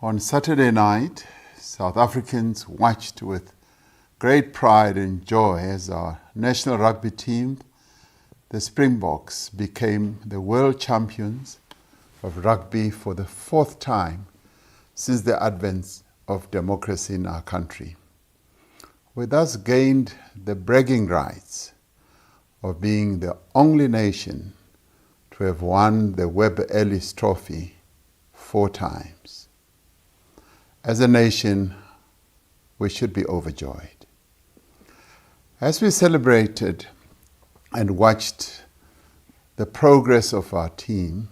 On Saturday night, South Africans watched with great pride and joy as our national rugby team, the Springboks, became the world champions of rugby for the fourth time since the advent of democracy in our country. We thus gained the bragging rights of being the only nation to have won the Webb Ellis Trophy 4 times. As a nation, we should be overjoyed. As we celebrated and watched the progress of our team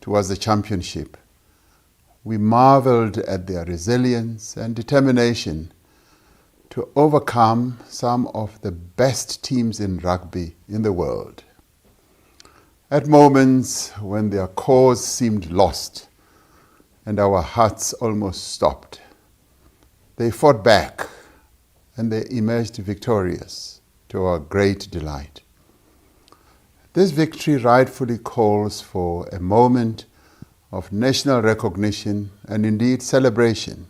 towards the championship, we marveled at their resilience and determination to overcome some of the best teams in rugby in the world. At moments when their cause seemed lost and our hearts almost stopped, they fought back and they emerged victorious to our great delight. This victory rightfully calls for a moment of national recognition and indeed celebration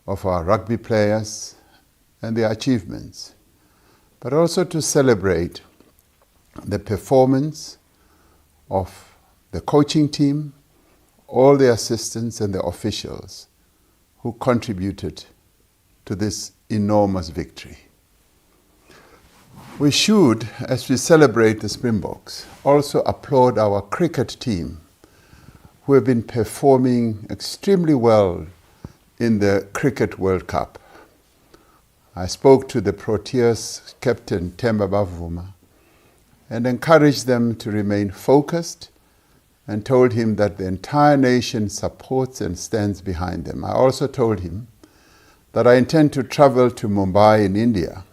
of our rugby players and their achievements, but also to celebrate the performance of the coaching team, all the assistants and the officials who contributed to this enormous victory. We should, as we celebrate the Springboks, also applaud our cricket team, who have been performing extremely well in the Cricket World Cup. I spoke to the Proteas captain Themba Bavuma and encouraged them to remain focused and told him that the entire nation supports and stands behind them. I also told him that I intend to travel to Mumbai in India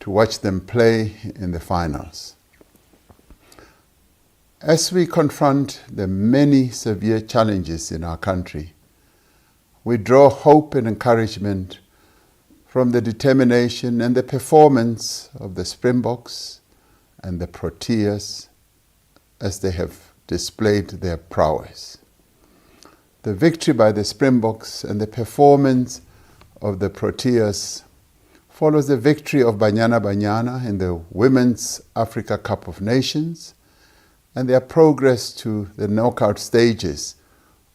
to watch them play in the finals. As we confront the many severe challenges in our country, we draw hope and encouragement from the determination and the performance of the Springboks and the Proteas as they have displayed their prowess. The victory by the Springboks and the performance of the Proteas follows the victory of Banyana Banyana in the Women's Africa Cup of Nations and their progress to the knockout stages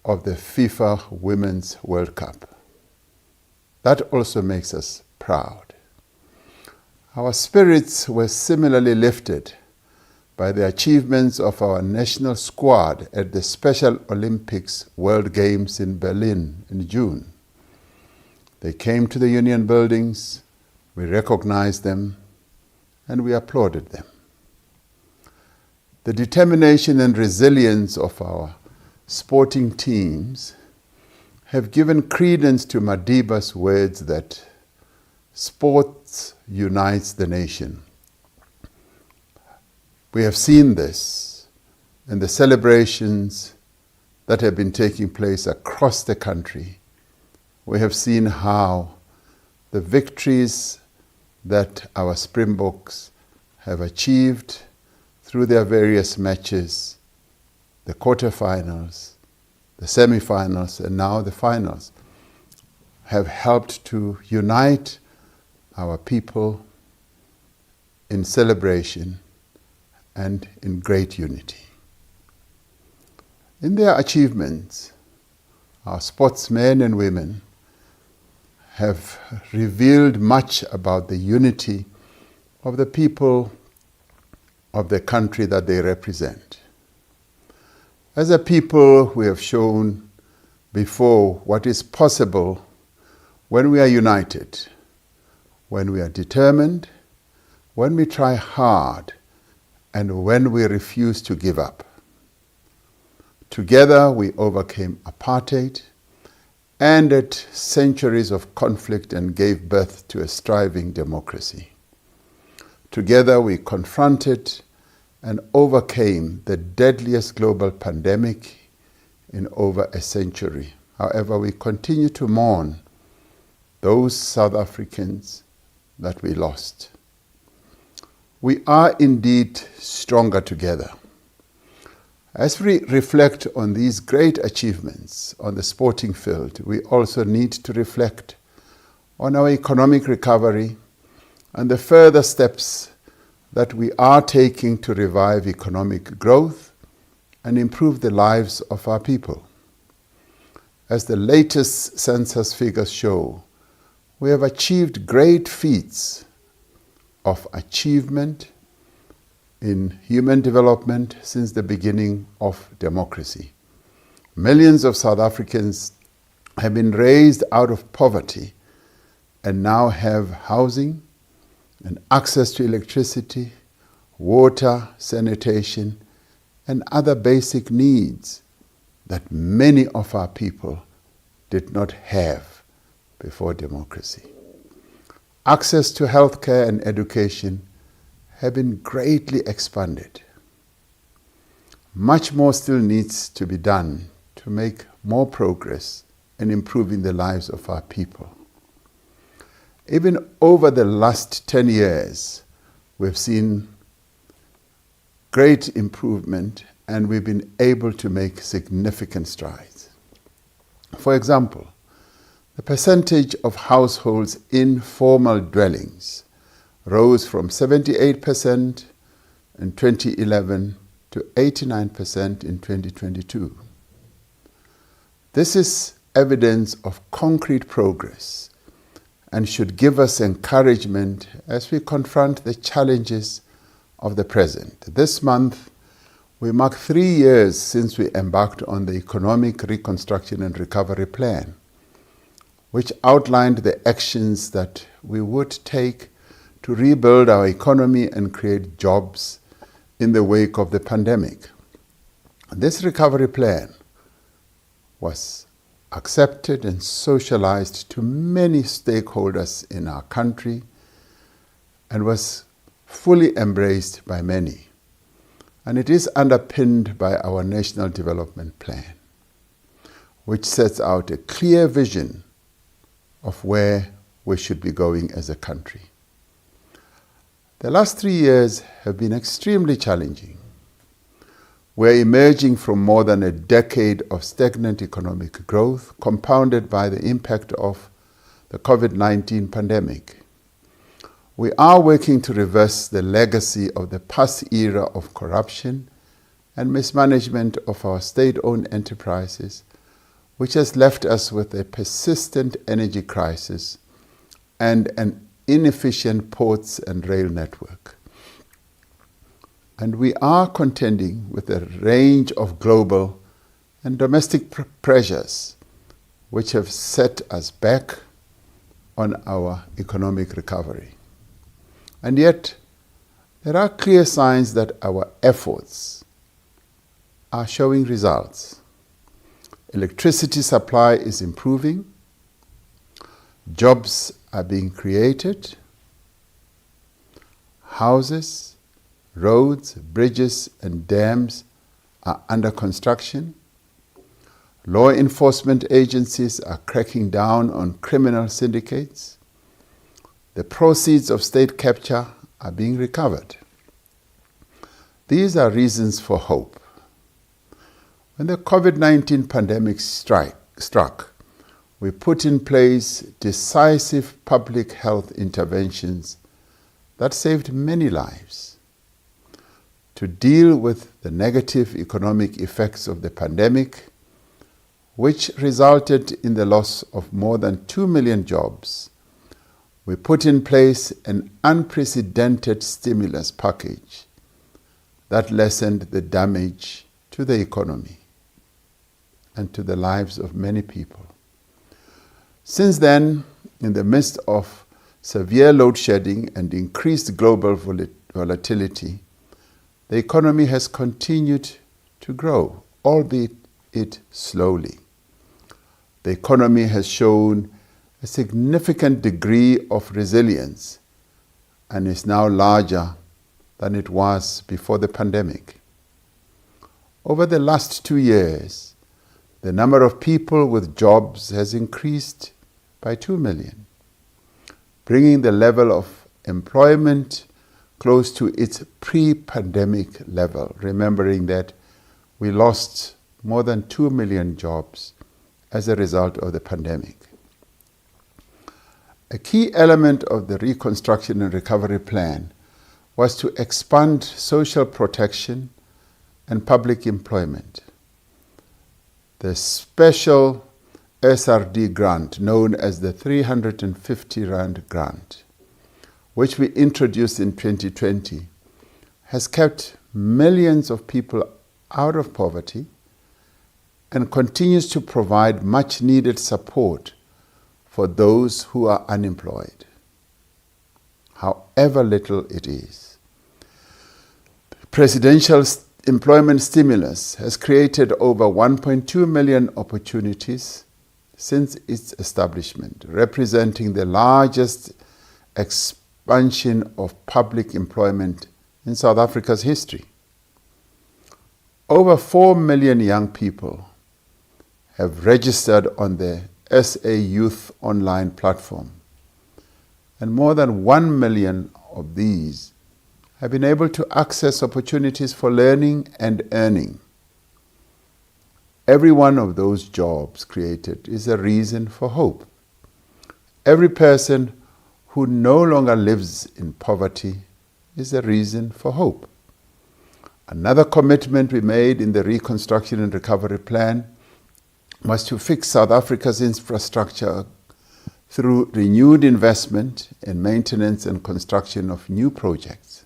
of the FIFA Women's World Cup. That also makes us proud. Our spirits were similarly lifted by the achievements of our national squad at the Special Olympics World Games in Berlin in June. They came to the Union buildings, we recognized them, and we applauded them. The determination and resilience of our sporting teams have given credence to Madiba's words that sports unites the nation. We have seen this in the celebrations that have been taking place across the country. We have seen how the victories that our Springboks have achieved through their various matches, the quarterfinals, the semifinals, and now the finals, have helped to unite our people in celebration and in great unity. In their achievements, our sportsmen and women have revealed much about the unity of the people of the country that they represent. As a people, we have shown before what is possible when we are united, when we are determined, when we try hard, and when we refuse to give up. Together we overcame apartheid, ended centuries of conflict and gave birth to a striving democracy. Together we confronted and overcame the deadliest global pandemic in over a century. However, we continue to mourn those South Africans that we lost. We are indeed stronger together. As we reflect on these great achievements on the sporting field, we also need to reflect on our economic recovery and the further steps that we are taking to revive economic growth and improve the lives of our people. As the latest census figures show, we have achieved great feats of achievement in human development since the beginning of democracy. Millions of South Africans have been raised out of poverty and now have housing and access to electricity, water, sanitation, and other basic needs that many of our people did not have before democracy. Access to healthcare and education have been greatly expanded. Much more still needs to be done to make more progress in improving the lives of our people. Even over the last 10 years, we've seen great improvement and we've been able to make significant strides. For example, the percentage of households in formal dwellings rose from 78% in 2011 to 89% in 2022. This is evidence of concrete progress and should give us encouragement as we confront the challenges of the present. This month, we mark 3 years since we embarked on the Economic Reconstruction and Recovery Plan, which outlined the actions that we would take to rebuild our economy and create jobs in the wake of the pandemic. This recovery plan was accepted and socialized to many stakeholders in our country and was fully embraced by many. And it is underpinned by our National Development Plan, which sets out a clear vision of where we should be going as a country. The last 3 years have been extremely challenging. We're emerging from more than a decade of stagnant economic growth, compounded by the impact of the COVID-19 pandemic. We are working to reverse the legacy of the past era of corruption and mismanagement of our state-owned enterprises, which has left us with a persistent energy crisis and an inefficient ports and rail network. And we are contending with a range of global and domestic pressures which have set us back on our economic recovery. And yet, there are clear signs that our efforts are showing results. Electricity supply is improving, jobs are being created, houses, roads, bridges, and dams are under construction. Law enforcement agencies are cracking down on criminal syndicates. The proceeds of state capture are being recovered. These are reasons for hope. When the COVID-19 pandemic struck, we put in place decisive public health interventions that saved many lives. To deal with the negative economic effects of the pandemic, which resulted in the loss of more than 2 million jobs, we put in place an unprecedented stimulus package that lessened the damage to the economy and to the lives of many people. Since then, in the midst of severe load shedding and increased global volatility, the economy has continued to grow, albeit slowly. The economy has shown a significant degree of resilience and is now larger than it was before the pandemic. Over the last 2 years, the number of people with jobs has increased by 2 million, bringing the level of employment close to its pre-pandemic level, remembering that we lost more than 2 million jobs as a result of the pandemic. A key element of the Reconstruction and Recovery Plan was to expand social protection and public employment. The special SRD grant, known as the 350 Rand grant, which we introduced in 2020, has kept millions of people out of poverty and continues to provide much needed support for those who are unemployed, however little it is. Presidential employment stimulus has created over 1.2 million opportunities since its establishment, representing the largest expansion of public employment in South Africa's history. Over 4 million young people have registered on the SA Youth online platform, and more than 1 million of these have been able to access opportunities for learning and earning. Every one of those jobs created is a reason for hope. Every person who no longer lives in poverty is a reason for hope. Another commitment we made in the Reconstruction and Recovery Plan was to fix South Africa's infrastructure through renewed investment in maintenance and construction of new projects.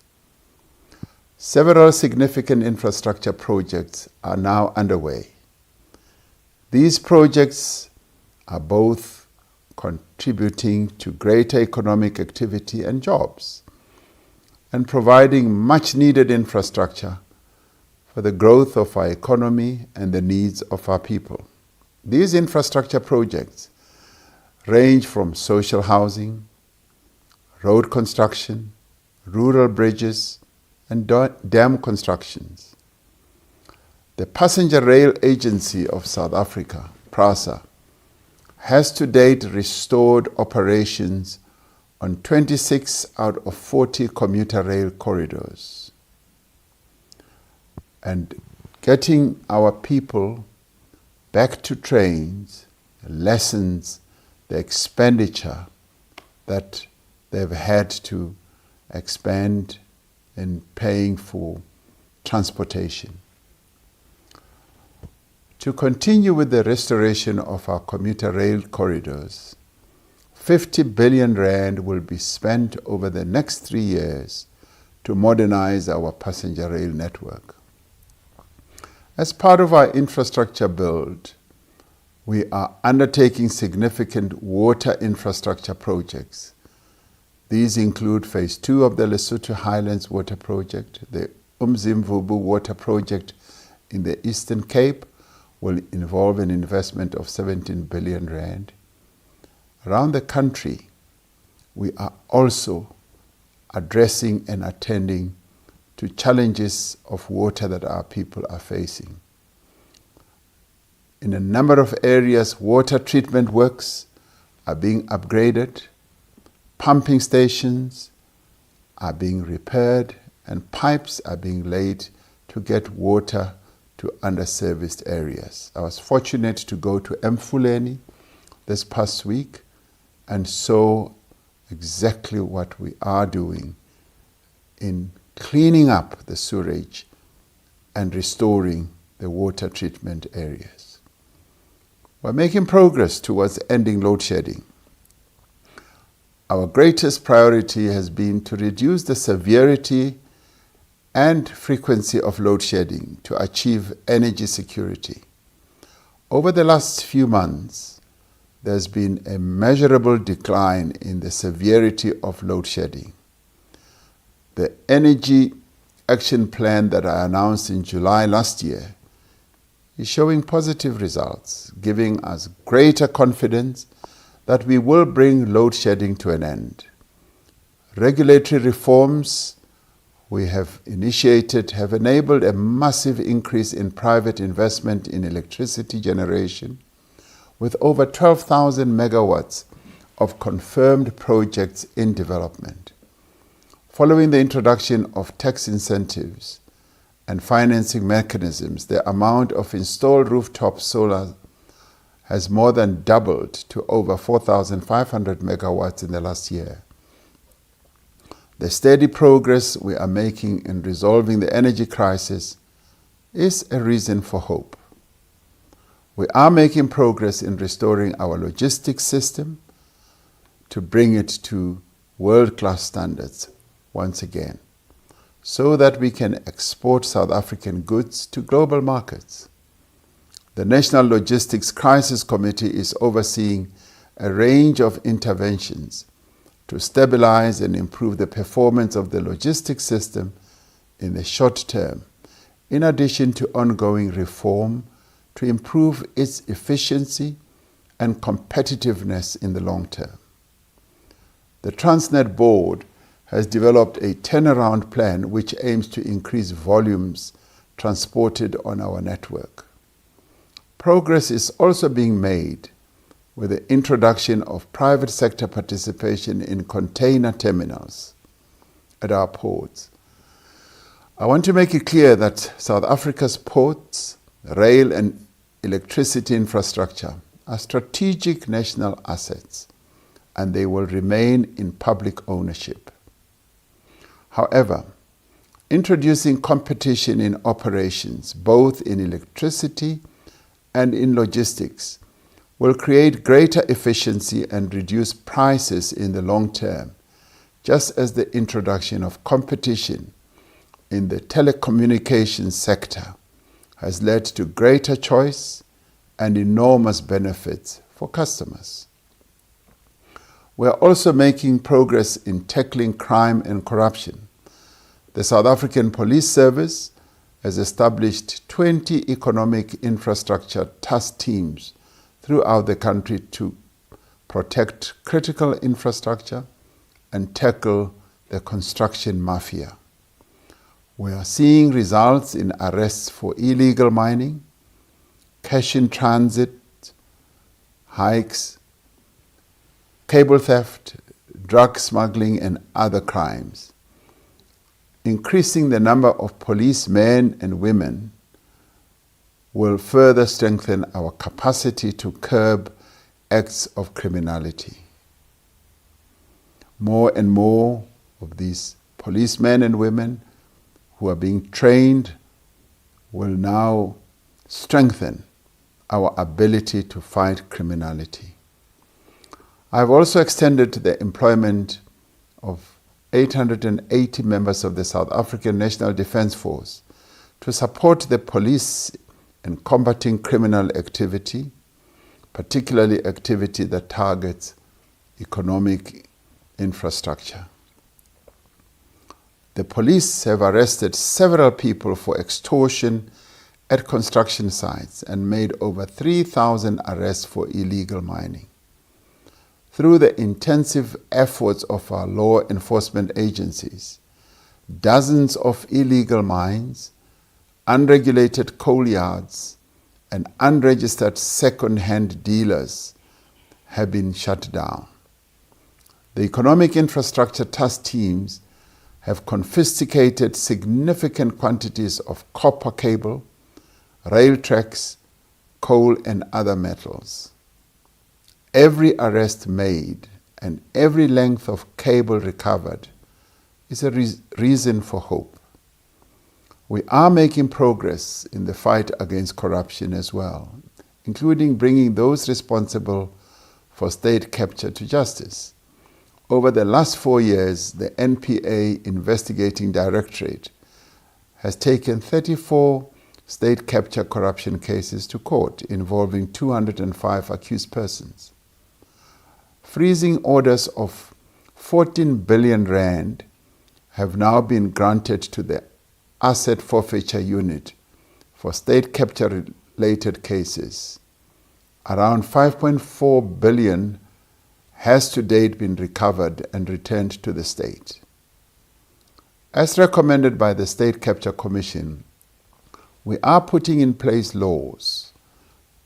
Several significant infrastructure projects are now underway. These projects are both contributing to greater economic activity and jobs, and providing much needed infrastructure for the growth of our economy and the needs of our people. These infrastructure projects range from social housing, road construction, rural bridges, and dam constructions. The Passenger Rail Agency of South Africa, PRASA, has to date restored operations on 26 out of 40 commuter rail corridors. And getting our people back to trains lessens the expenditure that they've had to expend in paying for transportation. To continue with the restoration of our commuter rail corridors, 50 billion Rand will be spent over the next 3 years to modernize our passenger rail network. As part of our infrastructure build, we are undertaking significant water infrastructure projects. These include Phase 2 of the Lesotho Highlands Water Project, the Umzimvubu Water Project in the Eastern Cape will involve an investment of 17 billion Rand. Around the country, we are also addressing and attending to challenges of water that our people are facing. In a number of areas, water treatment works are being upgraded, pumping stations are being repaired, and pipes are being laid to get water to underserviced areas. I was fortunate to go to Mfuleni this past week and saw exactly what we are doing in cleaning up the sewage and restoring the water treatment areas. We're making progress towards ending load shedding. Our greatest priority has been to reduce the severity and frequency of load shedding to achieve energy security. Over the last few months, there's been a measurable decline in the severity of load shedding. The Energy Action Plan that I announced in July last year is showing positive results, giving us greater confidence that we will bring load shedding to an end. Regulatory reforms we have initiated have enabled a massive increase in private investment in electricity generation, with over 12,000 megawatts of confirmed projects in development. Following the introduction of tax incentives and financing mechanisms, the amount of installed rooftop solar has more than doubled to over 4,500 megawatts in the last year. The steady progress we are making in resolving the energy crisis is a reason for hope. We are making progress in restoring our logistics system to bring it to world-class standards once again, so that we can export South African goods to global markets. The National Logistics Crisis Committee is overseeing a range of interventions to stabilize and improve the performance of the logistics system in the short term, in addition to ongoing reform to improve its efficiency and competitiveness in the long term. The Transnet Board has developed a turnaround plan which aims to increase volumes transported on our network. Progress is also being made with the introduction of private sector participation in container terminals at our ports. I want to make it clear that South Africa's ports, rail and electricity infrastructure are strategic national assets, and they will remain in public ownership. However, introducing competition in operations, both in electricity and in logistics, will create greater efficiency and reduce prices in the long term, just as the introduction of competition in the telecommunications sector has led to greater choice and enormous benefits for customers. We are also making progress in tackling crime and corruption. The South African Police Service has established 20 economic infrastructure task teams throughout the country to protect critical infrastructure and tackle the construction mafia. We are seeing results in arrests for illegal mining, cash in transit, hikes, cable theft, drug smuggling, and other crimes. Increasing the number of policemen and women will further strengthen our capacity to curb acts of criminality. More and more of these policemen and women who are being trained will now strengthen our ability to fight criminality. I've also extended the employment of 880 members of the South African National Defence Force to support the police in combating criminal activity, particularly activity that targets economic infrastructure. The police have arrested several people for extortion at construction sites and made over 3,000 arrests for illegal mining. Through the intensive efforts of our law enforcement agencies, dozens of illegal mines, unregulated coal yards, and unregistered second-hand dealers have been shut down. The economic infrastructure task teams have confiscated significant quantities of copper cable, rail tracks, coal, and other metals. Every arrest made and every length of cable recovered is a reason for hope. We are making progress in the fight against corruption as well, including bringing those responsible for state capture to justice. Over the last 4 years, the NPA Investigating Directorate has taken 34 state capture corruption cases to court involving 205 accused persons. Freezing orders of 14 billion rand have now been granted to the Asset Forfeiture Unit for state capture-related cases. Around 5.4 billion has to date been recovered and returned to the state. As recommended by the State Capture Commission, we are putting in place laws,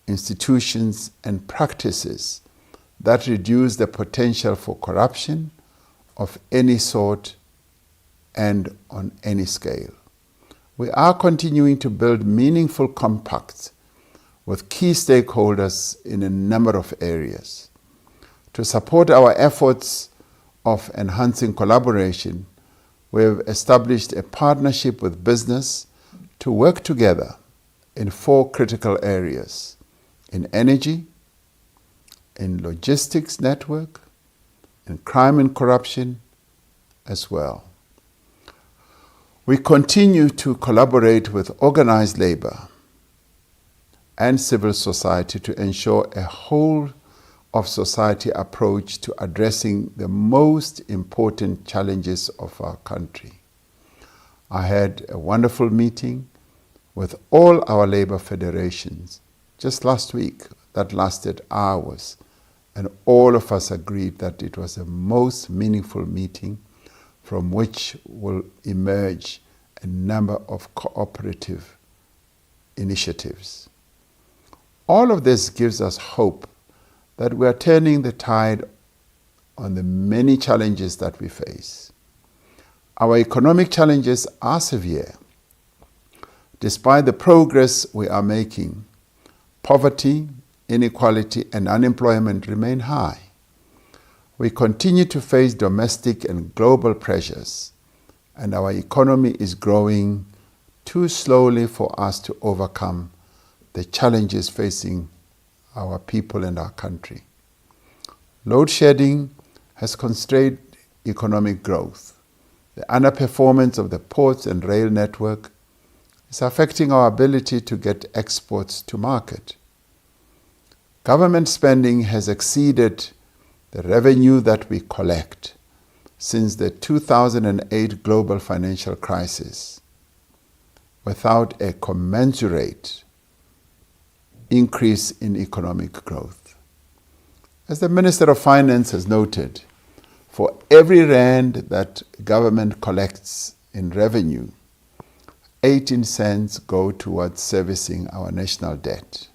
institutions, and practices that reduce the potential for corruption of any sort and on any scale. we are continuing to build meaningful compacts with key stakeholders in a number of areas. To support our efforts of enhancing collaboration, we have established a partnership with business to work together in 4 critical areas: in energy, in logistics network, in crime and corruption as well. We continue to collaborate with organized labor and civil society to ensure a whole of society approach to addressing the most important challenges of our country. I had a wonderful meeting with all our labor federations just last week that lasted hours, and all of us agreed that it was the most meaningful meeting from which will emerge a number of cooperative initiatives. All of this gives us hope that we are turning the tide on the many challenges that we face. Our economic challenges are severe. Despite the progress we are making, poverty, inequality, and unemployment remain high. We continue to face domestic and global pressures, and our economy is growing too slowly for us to overcome the challenges facing our people and our country. Load shedding has constrained economic growth. The underperformance of the ports and rail network is affecting our ability to get exports to market. Government spending has exceeded the revenue that we collect since the 2008 global financial crisis, without a commensurate increase in economic growth. As the Minister of Finance has noted, for every rand that government collects in revenue, 18 cents go towards servicing our national debt.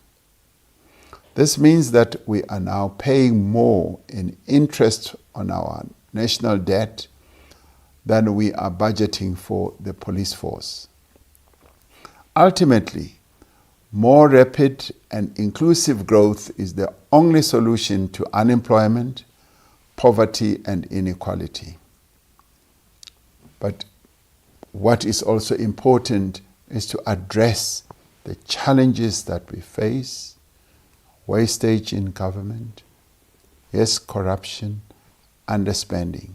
This means that we are now paying more in interest on our national debt than we are budgeting for the police force. Ultimately, more rapid and inclusive growth is the only solution to unemployment, poverty, and inequality. But what is also important is to address the challenges that we face: wastage in government, yes, corruption, underspending.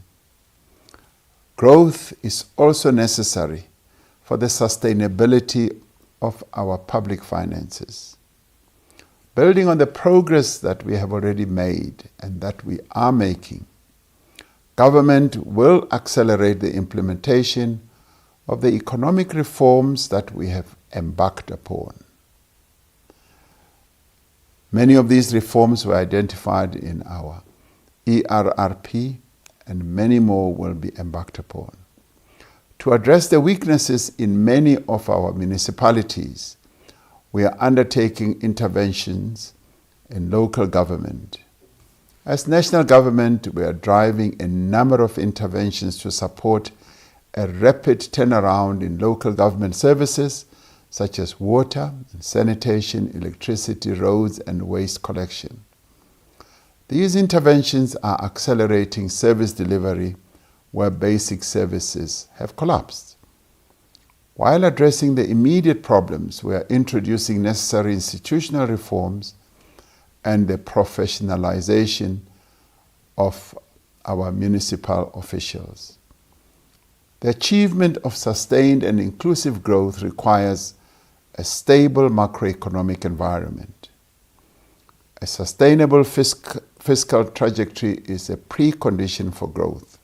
Growth is also necessary for the sustainability of our public finances. Building on the progress that we have already made and that we are making, government will accelerate the implementation of the economic reforms that we have embarked upon. Many of these reforms were identified in our ERRP, and many more will be embarked upon. To address the weaknesses in many of our municipalities, we are undertaking interventions in local government. As national government, we are driving a number of interventions to support a rapid turnaround in local government services such as water, sanitation, electricity, roads, and waste collection. These interventions are accelerating service delivery where basic services have collapsed. While addressing the immediate problems, we are introducing necessary institutional reforms and the professionalization of our municipal officials. The achievement of sustained and inclusive growth requires a stable macroeconomic environment. A sustainable fiscal trajectory is a precondition for growth.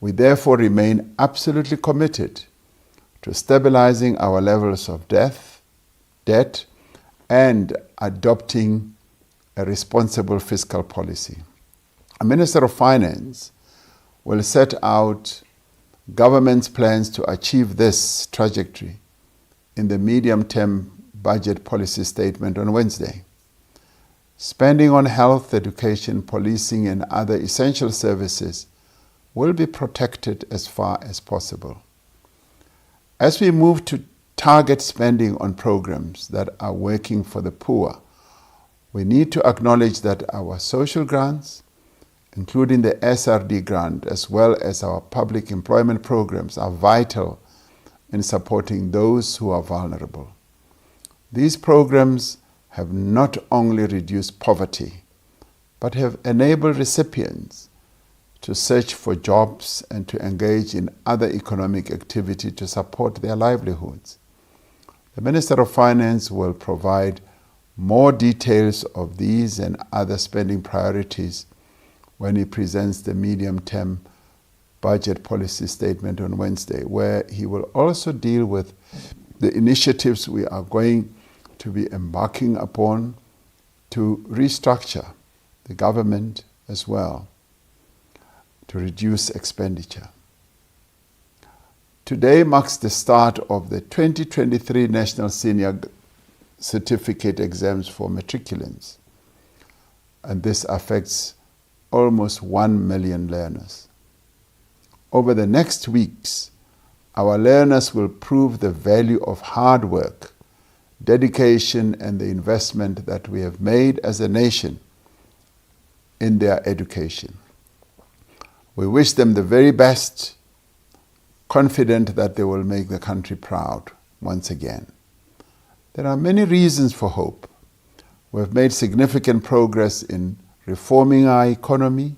We therefore remain absolutely committed to stabilizing our levels of debt, and adopting a responsible fiscal policy. A Minister of Finance will set out government's plans to achieve this trajectory in the medium-term budget policy statement on Wednesday. Spending on health, education, policing, and other essential services will be protected as far as possible. As we move to target spending on programs that are working for the poor, we need to acknowledge that our social grants, including the SRD grant, as well as our public employment programs, are vital in supporting those who are vulnerable. These programs have not only reduced poverty, but have enabled recipients to search for jobs and to engage in other economic activity to support their livelihoods. The Minister of Finance will provide more details of these and other spending priorities when he presents the medium-term budget policy statement on Wednesday, where he will also deal with the initiatives we are going to be embarking upon to restructure the government as well, to reduce expenditure. Today marks the start of the 2023 National Senior Certificate exams for matriculants, and this affects almost 1 million learners. Over the next weeks, our learners will prove the value of hard work, dedication, and the investment that we have made as a nation in their education. We wish them the very best, confident that they will make the country proud once again. There are many reasons for hope. We have made significant progress in reforming our economy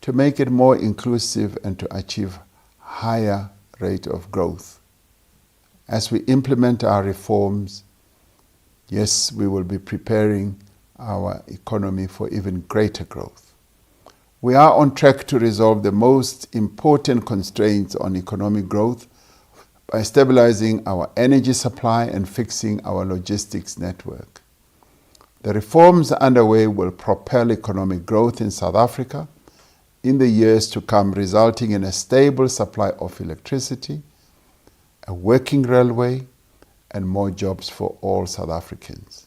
to make it more inclusive and to achieve higher rate of growth. As we implement our reforms, yes, we will be preparing our economy for even greater growth. We are on track to resolve the most important constraints on economic growth by stabilizing our energy supply and fixing our logistics network. The reforms underway will propel economic growth in South Africa in the years to come, resulting in a stable supply of electricity, a working railway, and more jobs for all South Africans.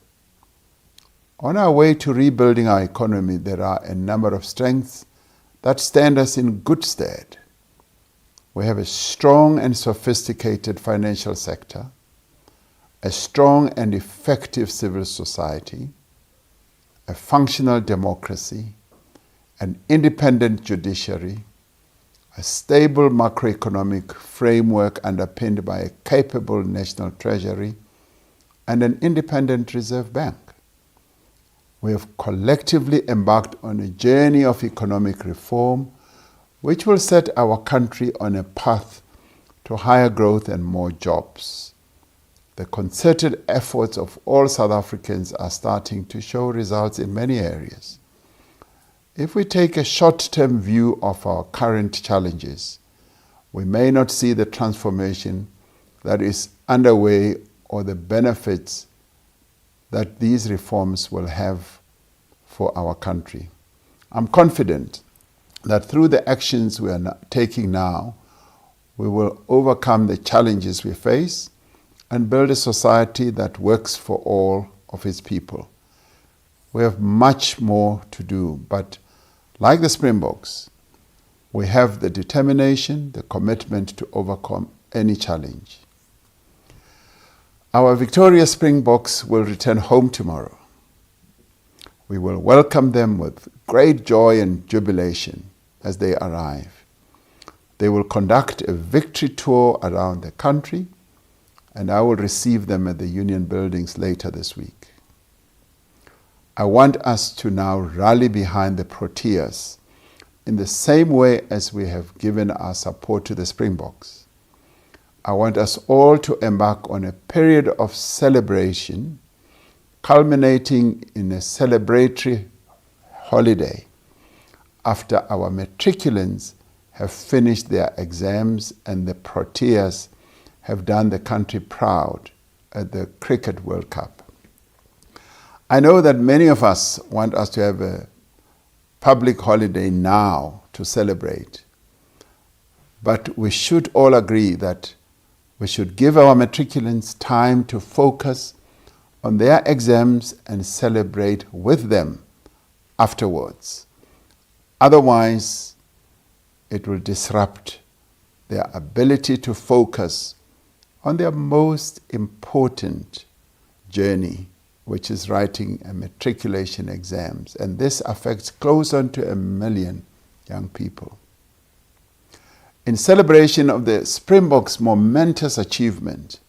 On our way to rebuilding our economy, there are a number of strengths that stand us in good stead. We have a strong and sophisticated financial sector, a strong and effective civil society, a functional democracy, an independent judiciary, a stable macroeconomic framework underpinned by a capable national treasury, and an independent reserve bank. We have collectively embarked on a journey of economic reform which will set our country on a path to higher growth and more jobs. The concerted efforts of all South Africans are starting to show results in many areas. If we take a short-term view of our current challenges, we may not see the transformation that is underway or the benefits that these reforms will have for our country. I'm confident that through the actions we are taking now, we will overcome the challenges we face and build a society that works for all of its people. We have much more to do, but like the Springboks, we have the determination, the commitment to overcome any challenge. Our victorious Springboks will return home tomorrow. We will welcome them with great joy and jubilation as they arrive. They will conduct a victory tour around the country, and I will receive them at the Union Buildings later this week. I want us to now rally behind the Proteas in the same way as we have given our support to the Springboks. I want us all to embark on a period of celebration, culminating in a celebratory holiday after our matriculants have finished their exams and the Proteas have done the country proud at the Cricket World Cup. I know that many of us want us to have a public holiday now to celebrate, but we should all agree that we should give our matriculants time to focus on their exams and celebrate with them afterwards. Otherwise, it will disrupt their ability to focus on their most important journey, which is writing a matriculation exams. And this affects close on to 1 million young people. In celebration of the Springboks' momentous achievement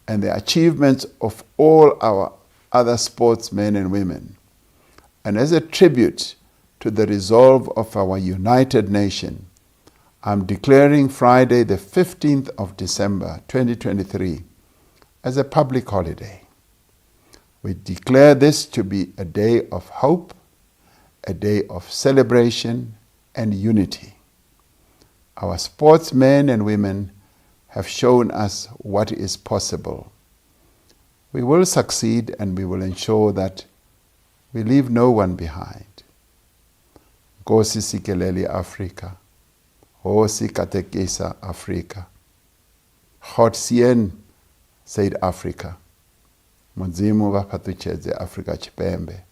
and the achievements of all our other sportsmen and women, and as a tribute to the resolve of our united nation, I'm declaring Friday the 15th of December 2023 as a public holiday. We declare this to be a day of hope, a day of celebration and unity. Our sportsmen and women have shown us what is possible. We will succeed and we will ensure that we leave no one behind. Nkosi sikelele Afrika. Hosi katekisa Afrika. God seën South Africa. Mudzimu vaphathuchedze Afrika Chipembe.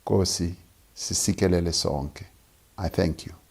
Nkosi sisikelele sonke. I thank you.